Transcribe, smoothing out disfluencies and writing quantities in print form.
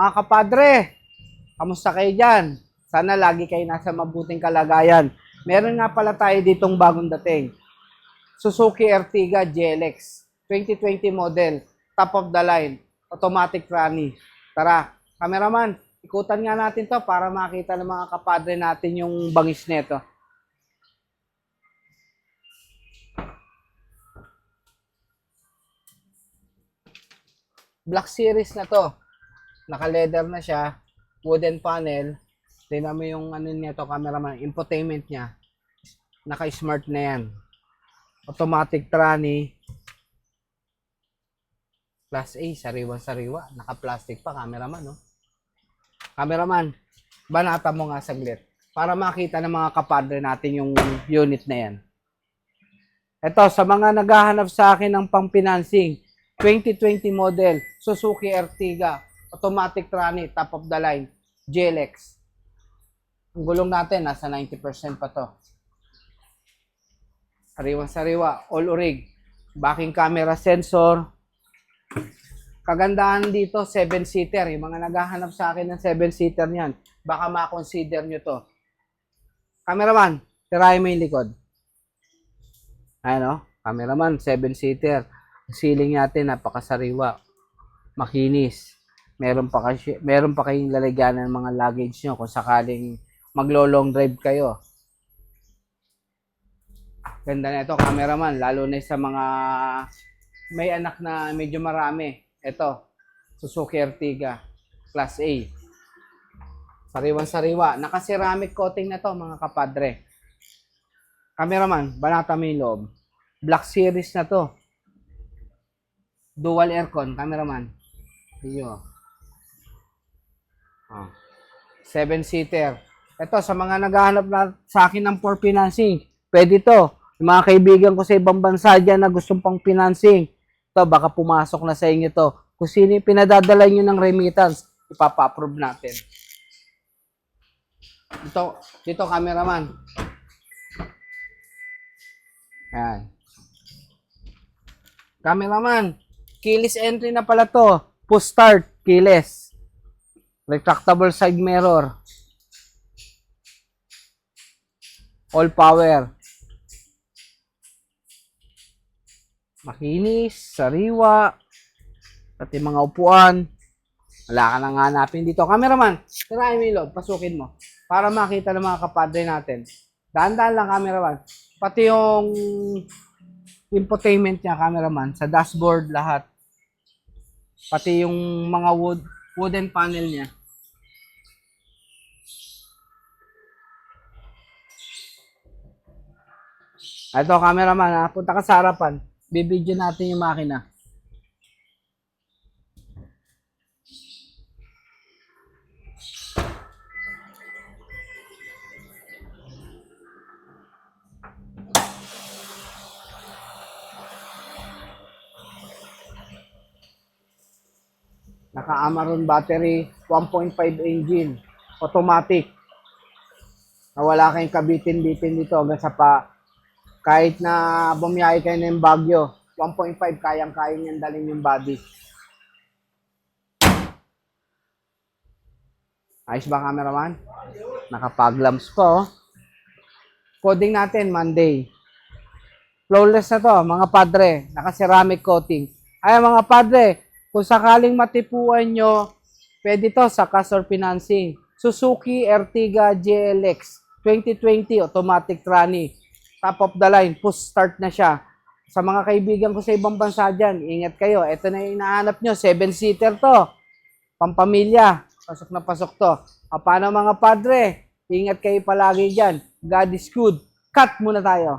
Mga kapadre, kamusta kayo dyan? Sana lagi kayo nasa mabuting kalagayan. Meron nga pala tayo ditong bagong dating. Suzuki Ertiga GLX 2020 model, top of the line, automatic tranny. Tara, cameraman, ikutan nga natin to para makita ng mga kapadre natin yung bangis nito. Black Series na to. Naka-leather na siya, wooden panel. Tingnan mo yung ano nito, cameraman, infotainment niya. Naka-smart na yan. Automatic tranny. Class A, sariwa-sariwa. Naka-plastic pa, cameraman, no? Cameraman, banata mo nga saglit para makita ng mga kapadre natin yung unit na yan. Ito, sa mga naghahanap sa akin ng pang-financing, 2020 model, Suzuki Ertiga, automatic tranny, top of the line, GLX. Ang gulong natin, nasa 90% pa to. Sariwa-sariwa, all orig. Backing camera sensor. Kagandahan dito, 7-seater. Yung mga naghahanap sa akin ng 7-seater niyan, baka ma-consider nyo to. Cameraman, tirahin mo yung likod. Ayan o, cameraman, 7-seater. Ceiling natin, napakasariwa. Makinis. Meron pa kayong lalagyan ng mga luggage nyo kung sakaling maglo-long drive kayo. Ganda na ito, cameraman. Lalo na sa mga may anak na medyo marami. Ito, Suzuki Ertiga, Class A. Sariwan-sariwa. Naka-ceramic coating na to, mga kapadre. Cameraman, banata mo yung loob. Black Series na to. Dual aircon, cameraman. Iyo. 7-seater. Ito, sa mga naghahanap na sa akin ng for financing, pwede to. Yung mga kaibigan ko sa ibang bansa dyan na gustong pang financing, ito, baka pumasok na sa inyo to. Kung sino yung pinadadala nyo ng remittance, ipapa-approve natin. Dito, cameraman. Ayan. Cameraman, keyless entry na pala to. Push start, keyless. Retractable side mirror. All power. Makinis, sariwa. Pati mga upuan. Wala ka nang hanapin dito. Cameraman, tirahin mo yung loob, pasukin mo. Para makita ng mga kapadre natin. Dahan-dahan lang, cameraman. Pati yung infotainment niya, cameraman. Sa dashboard, lahat. Pati yung mga wooden panel niya. Ito, cameraman, ha? Punta ka sa harapan. Bibidyo natin yung makina. Naka-Amaron battery, 1.5 engine, automatic. Na wala kayong kabitin-bitin dito hanggang sa kahit na bumiyahe kayo ng Baguio, 1.5 kayang-kaya niyan dalhin yung body. Ayos ba, cameraman? Nakapag-lamps po. Coding natin, Monday. Flawless na to, mga padre. Naka-ceramic coating. Ay, mga padre, kung sakaling matipuan nyo, pwede to sa cash or financing. Suzuki Ertiga GLX 2020 automatic tranny. Top of the line, push start na siya. Sa mga kaibigan ko sa ibang bansa dyan, ingat kayo. Ito na yung hinahanap nyo, 7-seater to. Pampamilya, pasok na pasok to. Paano mga padre? Ingat kayo palagi dyan. God is good. Cut muna tayo.